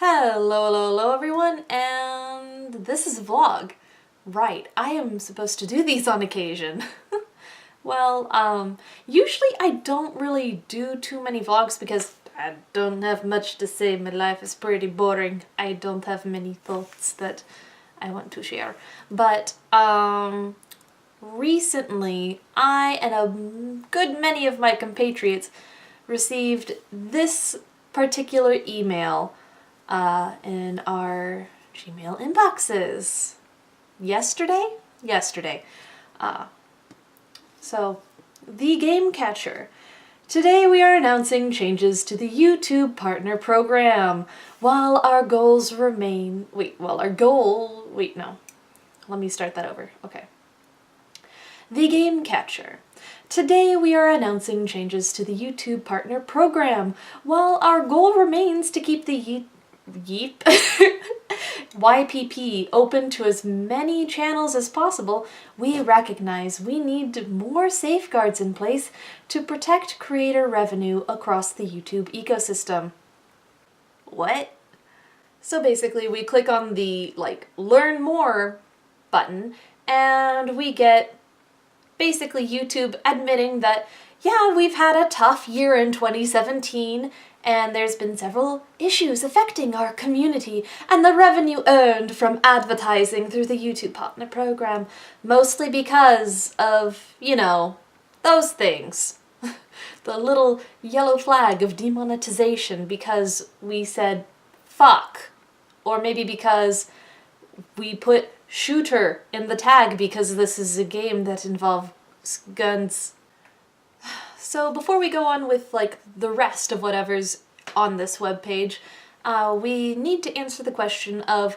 Hello everyone, and this is a vlog. Right, I am supposed to do these on occasion. Usually I don't really do too many vlogs because I don't have much to say. My life is pretty boring. I don't have many thoughts that I want to share. But, recently I and a good many of my compatriots received this particular email in our Gmail inboxes yesterday. So, the Game Catcher. Today we are announcing changes to the YouTube Partner Program. While our goals remain... no. Let me start that over. Okay. The Game Catcher. Today we are announcing changes to the YouTube Partner Program. While our goal remains to keep the YPP open to as many channels as possible, we recognize we need more safeguards in place to protect creator revenue across the YouTube ecosystem. What? So basically we click on the, Learn More button, and we get basically YouTube admitting that, yeah, we've had a tough year in 2017, and there's been several issues affecting our community and the revenue earned from advertising through the YouTube Partner Program, mostly because of, those things. The little yellow flag of demonetization because we said fuck, or maybe because we put shooter in the tag because this is a game that involves guns. So before we go on with the rest of whatever's on this webpage, we need to answer the question of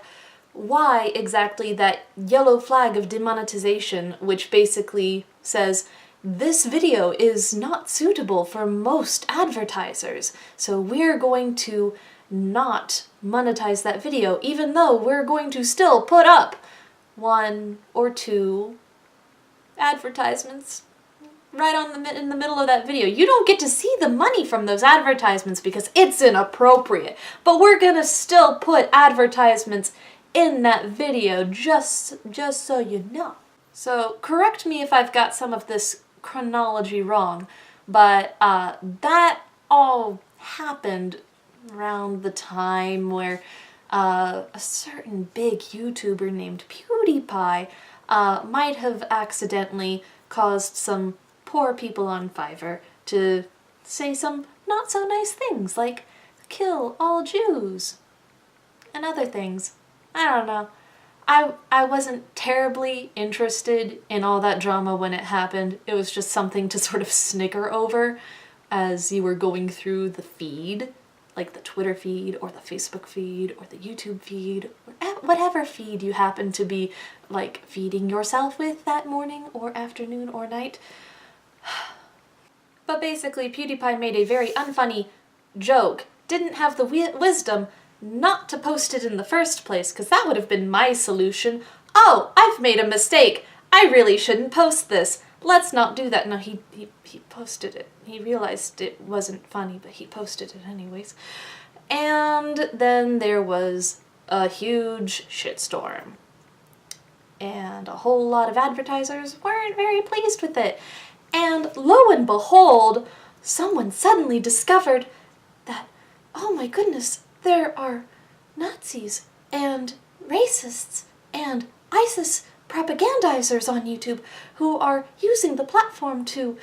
why exactly that yellow flag of demonetization, which basically says this video is not suitable for most advertisers, so we're going to not monetize that video, even though we're going to still put up 1 or 2 advertisements right in the middle of that video. You don't get to see the money from those advertisements because it's inappropriate, but we're gonna still put advertisements in that video just so you know. So correct me if I've got some of this chronology wrong, but that all happened around the time where a certain big YouTuber named PewDiePie might have accidentally caused some poor people on Fiverr to say some not so nice things like kill all Jews and other things. I don't know. I wasn't terribly interested in all that drama when it happened. It was just something to sort of snicker over as you were going through the feed, like the Twitter feed or the Facebook feed or the YouTube feed, whatever feed you happen to be feeding yourself with that morning or afternoon or night. But basically PewDiePie made a very unfunny joke, didn't have the wisdom not to post it in the first place, because that would have been my solution. Oh, I've made a mistake. I really shouldn't post this. Let's not do that. No, he posted it. He realized it wasn't funny, but he posted it anyways. And then there was a huge shitstorm. And a whole lot of advertisers weren't very pleased with it. And lo and behold, someone suddenly discovered that, oh my goodness, there are Nazis and racists and ISIS propagandizers on YouTube who are using the platform to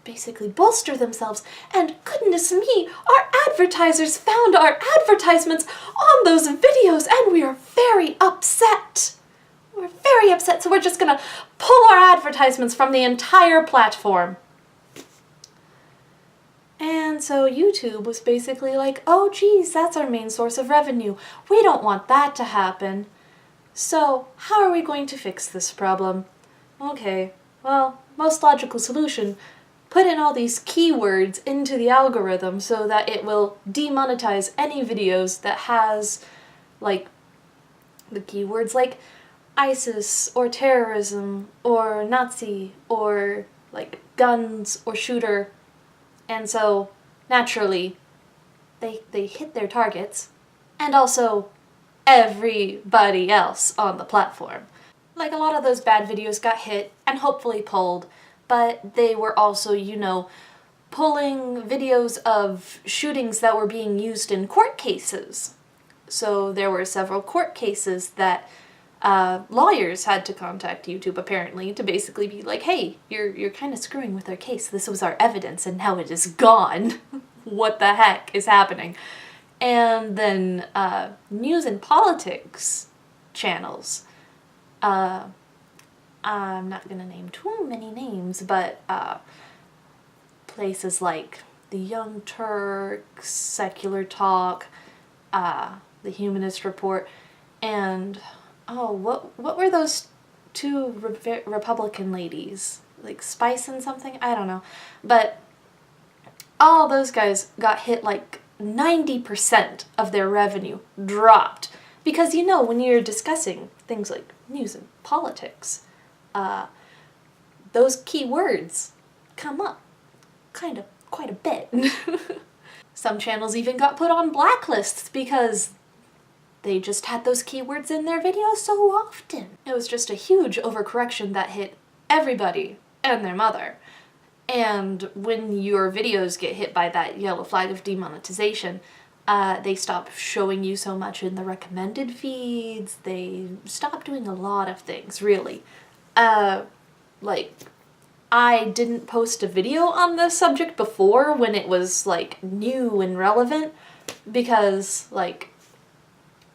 basically bolster themselves. And goodness me, our advertisers found our advertisements on those videos and we are very upset. We're very upset, so we're just gonna pull our advertisements from the entire platform. And so YouTube was basically like, oh geez, that's our main source of revenue. We don't want that to happen. So how are we going to fix this problem? Okay, well, most logical solution, put in all these keywords into the algorithm so that it will demonetize any videos that has the keywords like ISIS or terrorism or Nazi or guns or shooter. And so naturally they hit their targets and also everybody else on the platform. Like, a lot of those bad videos got hit and hopefully pulled, but they were also, you know, pulling videos of shootings that were being used in court cases. So there were several court cases that lawyers had to contact YouTube, apparently, to basically be like, hey, you're kind of screwing with our case. This was our evidence and now it is gone. What the heck is happening? And then news and politics channels. I'm not gonna name too many names, but places like the Young Turks, Secular Talk, the Humanist Report, and what were those two Republican ladies? Like Spice and something? I don't know. But all those guys got hit. Like 90% of their revenue dropped. Because, you know, when you're discussing things like news and politics, those key words come up quite a bit. Some channels even got put on blacklists because they just had those keywords in their videos so often. It was just a huge overcorrection that hit everybody and their mother. And when your videos get hit by that yellow flag of demonetization, they stop showing you so much in the recommended feeds. They stop doing a lot of things, really. Like, I didn't post a video on this subject before when it was, like, new and relevant because, like,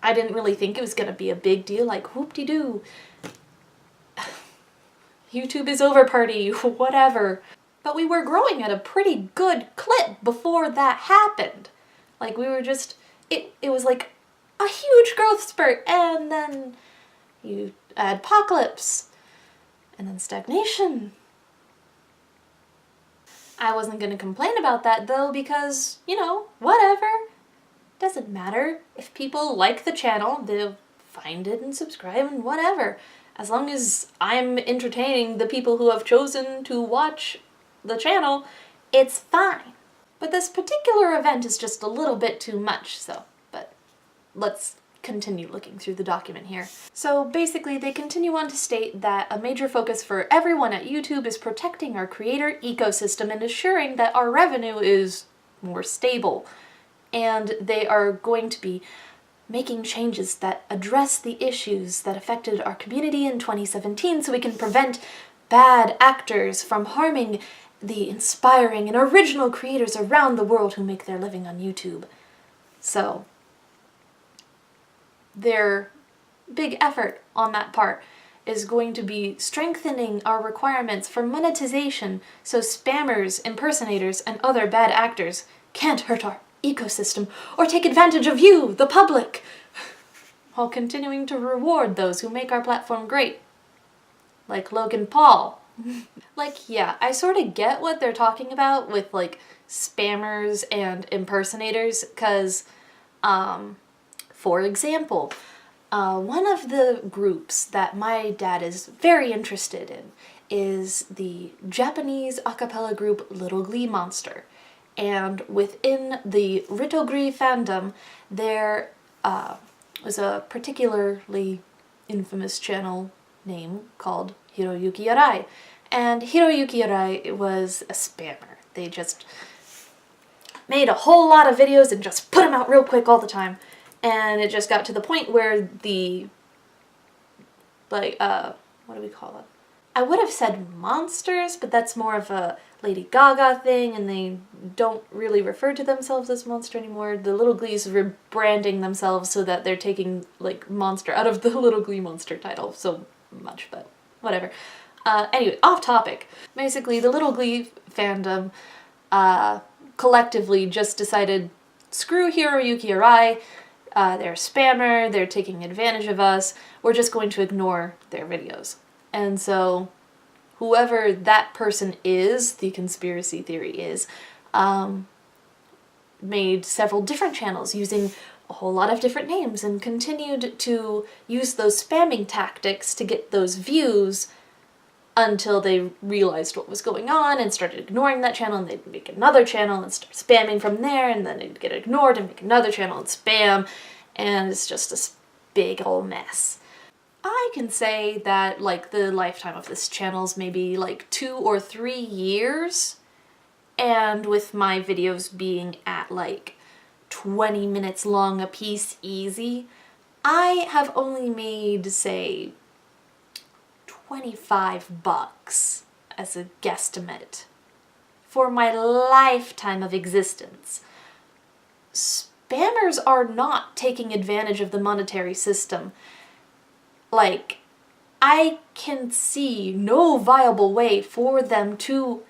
I didn't really think it was gonna be a big deal, like, whoop-de-doo. YouTube is over party, whatever. But we were growing at a pretty good clip before that happened. Like, we were just, it was like a huge growth spurt, and then you add apocalypse, and then stagnation. I wasn't gonna complain about that though, because, you know, whatever. Doesn't matter. If people like the channel, they'll find it and subscribe and whatever. As long as I'm entertaining the people who have chosen to watch the channel, it's fine. But this particular event is just a little bit too much, but let's continue looking through the document here. So basically, they continue on to state that a major focus for everyone at YouTube is protecting our creator ecosystem and ensuring that our revenue is more stable. And they are going to be making changes that address the issues that affected our community in 2017 so we can prevent bad actors from harming the inspiring and original creators around the world who make their living on YouTube. So, their big effort on that part is going to be strengthening our requirements for monetization so spammers, impersonators, and other bad actors can't hurt our ecosystem or take advantage of you, the public, while continuing to reward those who make our platform great, like Logan Paul. Like, yeah, I sort of get what they're talking about with, like, spammers and impersonators, because, for example, one of the groups that my dad is very interested in is the Japanese a cappella group Little Glee Monster. And within the Ritogri fandom, there was a particularly infamous channel name called Hiroyuki Arai. And Hiroyuki Arai was a spammer. They just made a whole lot of videos and just put them out real quick all the time. And it just got to the point where the, like, what do we call it? I would have said monsters, but that's more of a Lady Gaga thing, and they don't really refer to themselves as Monster anymore. The Little Glees are rebranding themselves so that they're taking, like, Monster out of the Little Glee Monster title so much, but whatever. Anyway, off topic. Basically, the Little Glee fandom collectively just decided, screw Hiroyuki Arai, they're a spammer, they're taking advantage of us, we're just going to ignore their videos. And so, whoever that person is, the conspiracy theory is, made several different channels using a whole lot of different names and continued to use those spamming tactics to get those views until they realized what was going on and started ignoring that channel, and they'd make another channel and start spamming from there, and then it'd get ignored and make another channel and spam. and it's just this big old mess. I can say that like the lifetime of this channel is maybe like 2 or 3 years, and with my videos being at like 20 minutes long a piece easy, I have only made, say, $25 as a guesstimate for my lifetime of existence. Spammers are not taking advantage of the monetary system. Like, I can see no viable way for them to,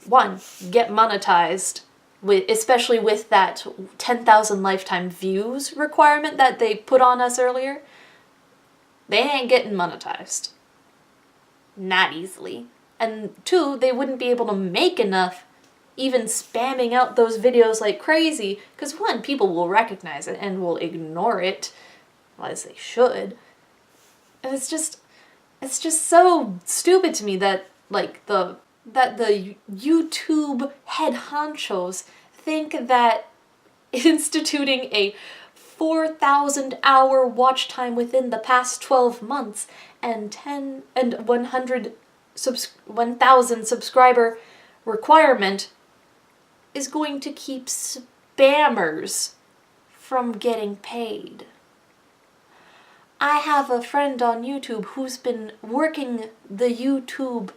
one, get monetized, especially with that 10,000 lifetime views requirement that they put on us earlier. They ain't getting monetized. Not easily. And two, they wouldn't be able to make enough even spamming out those videos like crazy, because one, people will recognize it and will ignore it, as they should. And it's just so stupid to me that the YouTube head honchos think that instituting a 4,000 hour watch time within the past 12 months and 1,000 subscriber requirement is going to keep spammers from getting paid. I have a friend on YouTube who's been working the YouTube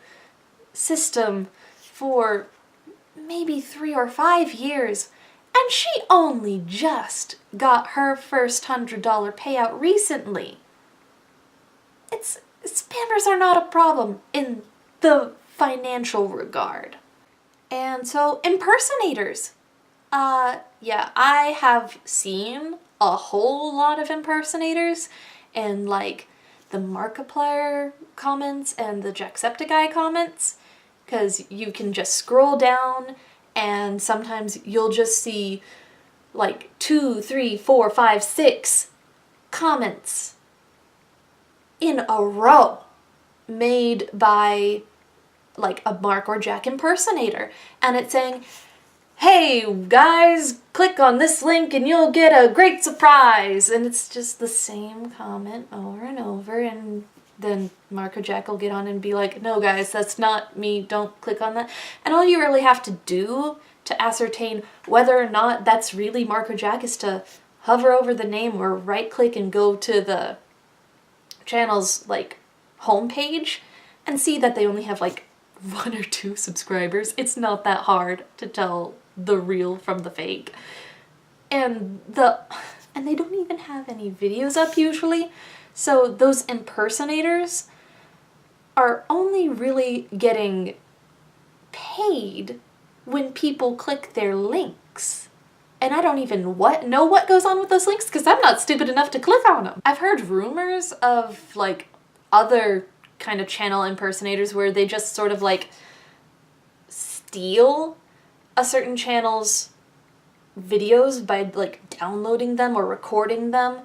system for maybe 3 or 5 years, and she only just got her first $100 payout recently. Spammers are not a problem in the financial regard. And so, impersonators. Yeah, I have seen a whole lot of impersonators in like the Markiplier comments and the Jacksepticeye comments, because you can just scroll down and sometimes you'll just see like 2, 3, 4, 5, 6 comments in a row made by like a Mark or Jack impersonator, and it's saying, hey guys, click on this link and you'll get a great surprise, and it's just the same comment over and over, and then Mark or Jack will get on and be like, no guys, that's not me, don't click on that. And all you really have to do to ascertain whether or not that's really Mark or Jack is to hover over the name or right click and go to the channel's like homepage and see that they only have like 1 or 2 subscribers. It's not that hard to tell the real from the fake. And they don't even have any videos up usually. So those impersonators are only really getting paid when people click their links. And I don't even know what goes on with those links because I'm not stupid enough to click on them. I've heard rumors of like other kind of channel impersonators where they just sort of like steal a certain channel's videos by like downloading them or recording them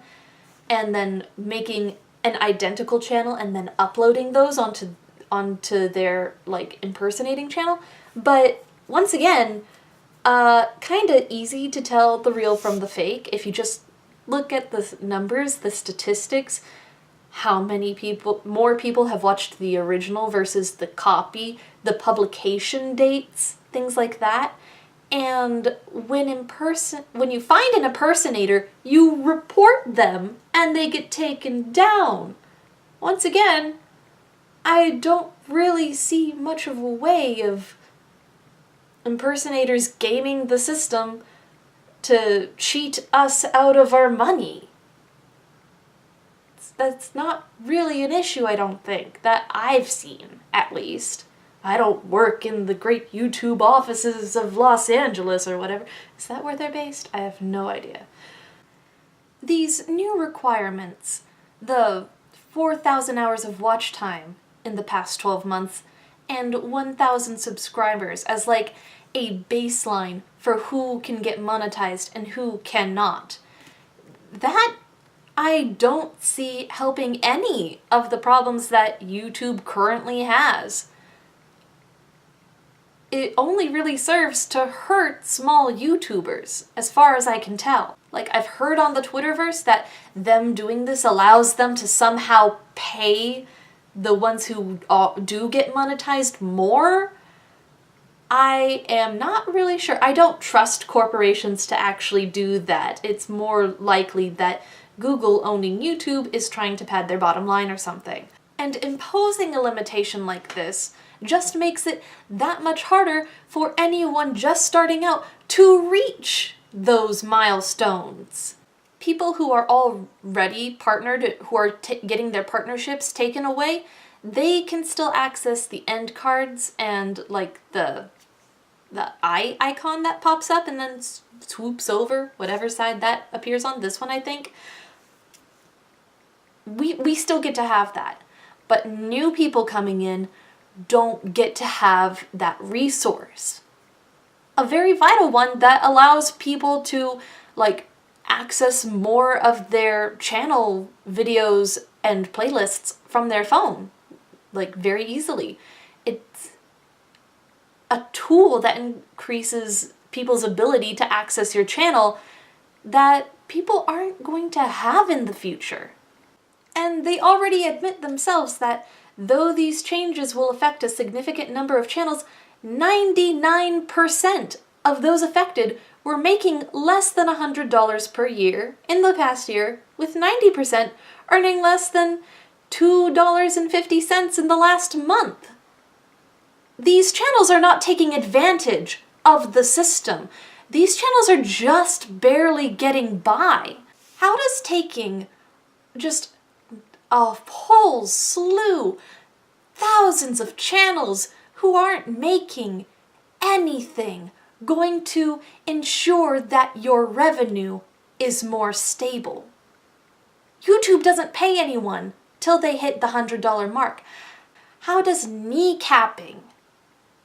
and then making an identical channel and then uploading those onto their like impersonating channel. But once again, kind of easy to tell the real from the fake if you just look at the numbers, the statistics, how many more people have watched the original versus the copy, the publication dates, things like that. And when you find an impersonator, you report them and they get taken down. Once again, I don't really see much of a way of impersonators gaming the system to cheat us out of our money. That's not really an issue, I don't think, that I've seen, at least. I don't work in the great YouTube offices of Los Angeles or whatever. Is that where they're based? I have no idea. These new requirements, the 4,000 hours of watch time in the past 12 months, and 1,000 subscribers as like a baseline for who can get monetized and who cannot. That I don't see helping any of the problems that YouTube currently has. it only really serves to hurt small YouTubers, as far as I can tell. Like, I've heard on the Twitterverse that them doing this allows them to somehow pay the ones who do get monetized more. I am not really sure. I don't trust corporations to actually do that. It's more likely that Google owning YouTube is trying to pad their bottom line or something. And imposing a limitation like this just makes it that much harder for anyone just starting out to reach those milestones. People who are already partnered, who are getting their partnerships taken away, they can still access the end cards and like the eye icon that pops up and then swoops over whatever side that appears on. This one, I think. We still get to have that. But new people coming in don't get to have that resource. A very vital one that allows people to like access more of their channel videos and playlists from their phone, like very easily. It's a tool that increases people's ability to access your channel that people aren't going to have in the future. And they already admit themselves that though these changes will affect a significant number of channels, 99% of those affected were making less than $100 per year in the past year, with 90% earning less than $2.50 in the last month. These channels are not taking advantage of the system. These channels are just barely getting by. How does taking just a whole slew, thousands of channels who aren't making anything going to ensure that your revenue is more stable? YouTube doesn't pay anyone till they hit the $100 mark. How does kneecapping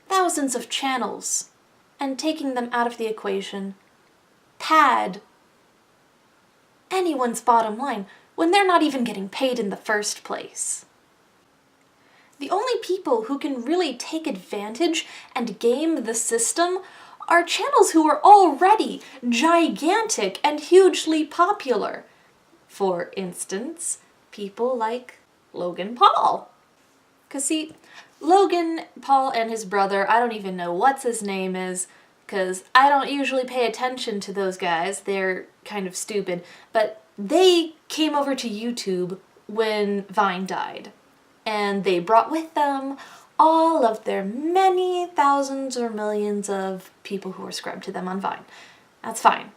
thousands of channels and taking them out of the equation pad anyone's bottom line when they're not even getting paid in the first place? The only people who can really take advantage and game the system are channels who are already gigantic and hugely popular. For instance, people like Logan Paul. 'Cause see, Logan Paul and his brother, I don't even know what's his name is, because I don't usually pay attention to those guys. They're kind of stupid. But they came over to YouTube when Vine died. And they brought with them all of their many thousands or millions of people who were subscribed to them on Vine. That's fine.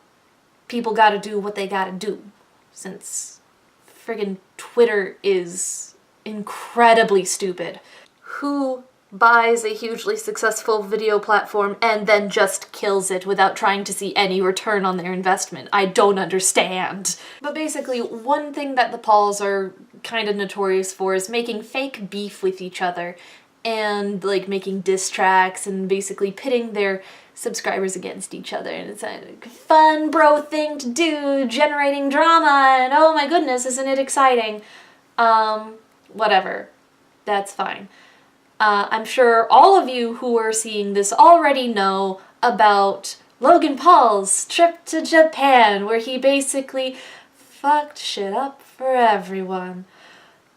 People gotta do what they gotta do, since friggin' Twitter is incredibly stupid. Who buys a hugely successful video platform and then just kills it without trying to see any return on their investment? I don't understand. But basically, one thing that the Pauls are kind of notorious for is making fake beef with each other and like making diss tracks and basically pitting their subscribers against each other. And it's a fun bro thing to do, generating drama, and oh my goodness, isn't it exciting? Whatever. That's fine. I'm sure all of you who are seeing this already know about Logan Paul's trip to Japan, where he basically fucked shit up for everyone.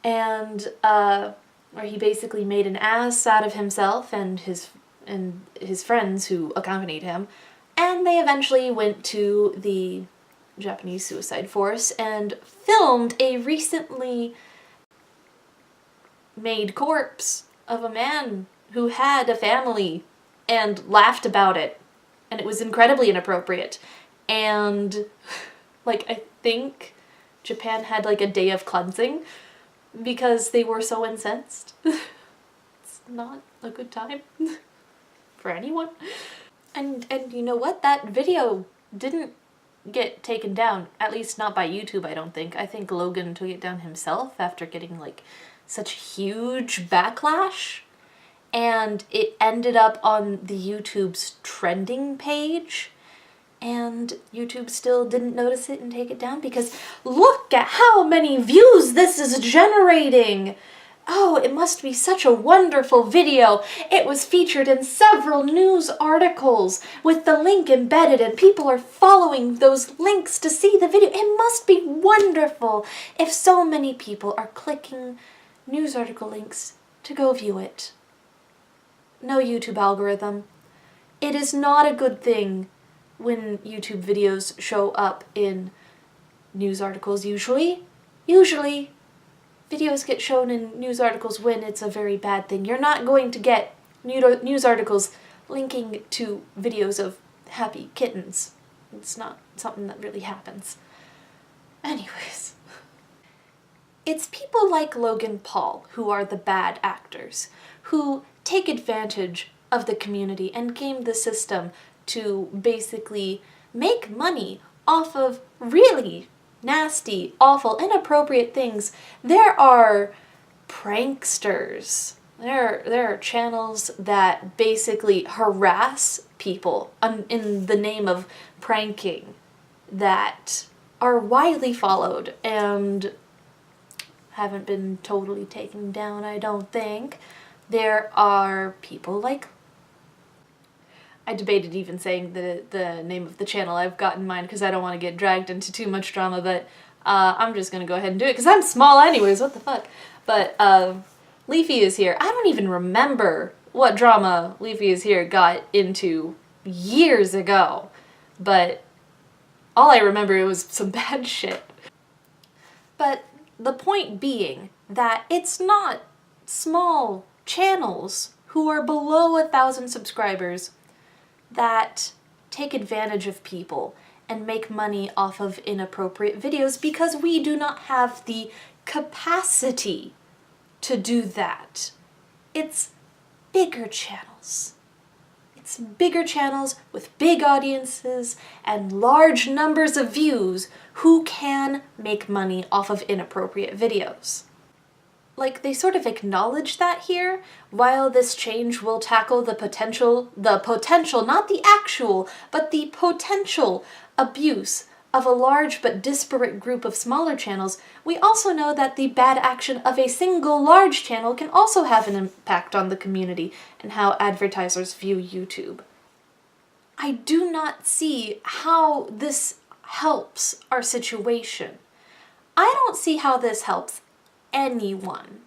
And where he basically made an ass out of himself and his friends who accompanied him. And they eventually went to the Japanese suicide force and filmed a recently made corpse of a man who had a family and laughed about it. And it was incredibly inappropriate. And like, I think Japan had like a day of cleansing because they were so incensed. It's not a good time for anyone. And you know what? That video didn't get taken down, at least not by YouTube, I don't think. I think Logan took it down himself after getting like such huge backlash, and it ended up on the YouTube's trending page, and YouTube still didn't notice it and take it down because look at how many views this is generating. oh, it must be such a wonderful video. It was featured in several news articles with the link embedded and people are following those links to see the video. It must be wonderful if so many people are clicking news article links to go view it. No, YouTube algorithm. It is not a good thing when YouTube videos show up in news articles usually. Usually, videos get shown in news articles when it's a very bad thing. You're not going to get news articles linking to videos of happy kittens. It's not something that really happens. Anyways. It's people like Logan Paul who are the bad actors, who take advantage of the community and game the system to basically make money off of really nasty, awful, inappropriate things. There are pranksters. There are channels that basically harass people in the name of pranking that are widely followed and haven't been totally taken down, I don't think. There are people like... I debated even saying the name of the channel I've got in mind because I don't want to get dragged into too much drama, but I'm just going to go ahead and do it because I'm small anyways, what the fuck. But Leafy is Here. I don't even remember what drama Leafy is Here got into years ago, but all I remember, it was some bad shit. But the point being that it's not small channels who are below 1,000 subscribers that take advantage of people and make money off of inappropriate videos because we do not have the capacity to do that. It's bigger channels. It's bigger channels with big audiences and large numbers of views who can make money off of inappropriate videos. Like, they sort of acknowledge that here, while this change will tackle the potential, not the actual, but the potential abuse of a large but disparate group of smaller channels, we also know that the bad action of a single large channel can also have an impact on the community and how advertisers view YouTube. I do not see how this helps our situation. I don't see how this helps anyone,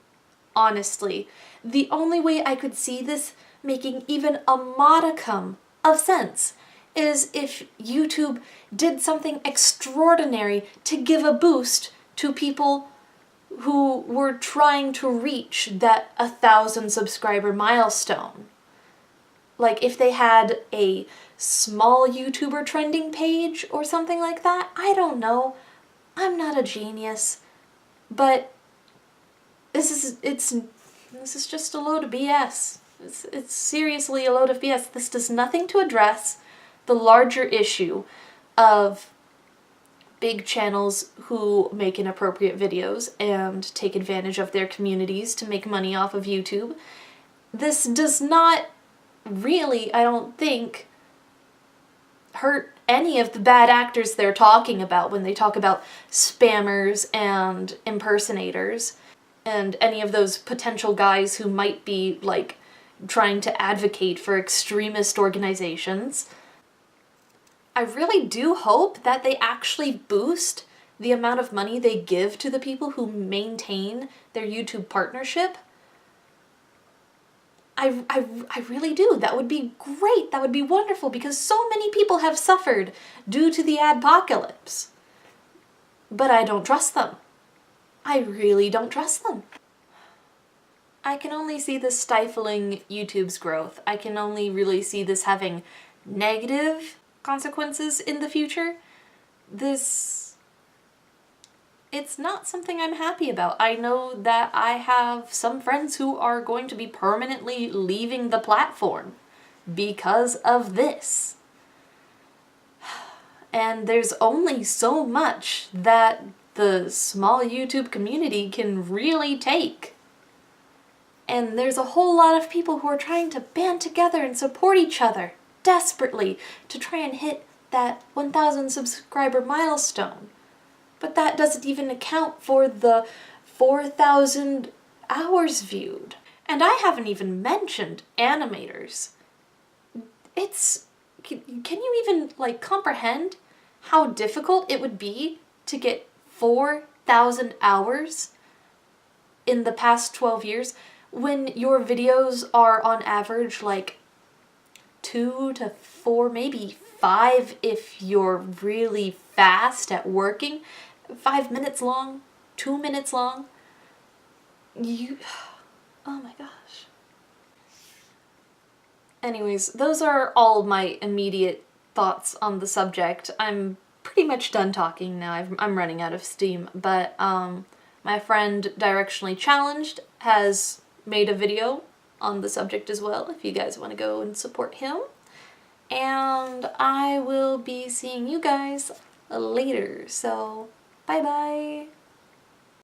honestly. The only way I could see this making even a modicum of sense is if YouTube did something extraordinary to give a boost to people who were trying to reach that 1,000 subscriber milestone. Like if they had a small YouTuber trending page or something like that. I don't know. I'm not a genius, but this is just a load of BS. It's seriously a load of BS. This does nothing to address the larger issue of big channels who make inappropriate videos and take advantage of their communities to make money off of YouTube. This does not really, I don't think, hurt any of the bad actors they're talking about when they talk about spammers and impersonators and any of those potential guys who might be, like, trying to advocate for extremist organizations. I really do hope that they actually boost the amount of money they give to the people who maintain their YouTube partnership. I really do. That would be great. That would be wonderful because so many people have suffered due to the adpocalypse. But I don't trust them. I really don't trust them. I can only see this stifling YouTube's growth. I can only really see this having negative consequences in the future. It's not something I'm happy about. I know that I have some friends who are going to be permanently leaving the platform because of this. And there's only so much that the small YouTube community can really take. And there's a whole lot of people who are trying to band together and support each other desperately to try and hit that 1,000 subscriber milestone. But that doesn't even account for the 4,000 hours viewed. And I haven't even mentioned animators. Can you even like comprehend how difficult it would be to get 4,000 hours in the past 12 years when your videos are on average like 2 to 4, maybe 5 if you're really fast at working, 5 minutes long, 2 minutes long. Oh my gosh. Anyways, those are all my immediate thoughts on the subject. I'm pretty much done talking now. I'm running out of steam, but my friend Directionally Challenged has made a video on the subject as well, if you guys want to go and support him. And I will be seeing you guys later, so bye bye!